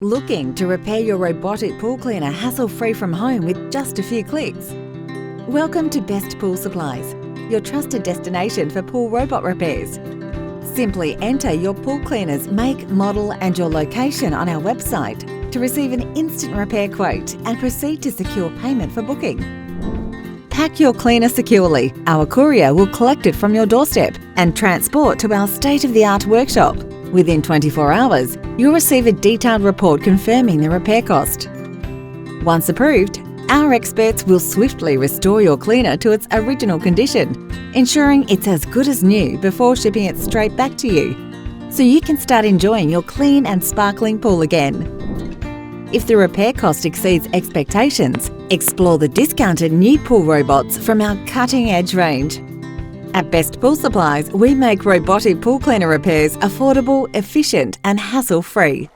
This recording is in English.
Looking to repair your robotic pool cleaner hassle-free from home with just a few clicks? Welcome to Best Pool Supplies, your trusted destination for pool robot repairs. Simply enter your pool cleaner's make, model and your location on our website to receive an instant repair quote and proceed to secure payment for booking. Pack your cleaner securely. Our courier will collect it from your doorstep and transport to our state-of-the-art workshop. Within 24 hours, you'll receive a detailed report confirming the repair cost. Once approved, our experts will swiftly restore your cleaner to its original condition, ensuring it's as good as new before shipping it straight back to you, so you can start enjoying your clean and sparkling pool again. If the repair cost exceeds expectations, explore the discounted new pool robots from our cutting-edge range. At Best Pool Supplies, we make robotic pool cleaner repairs affordable, efficient and hassle-free.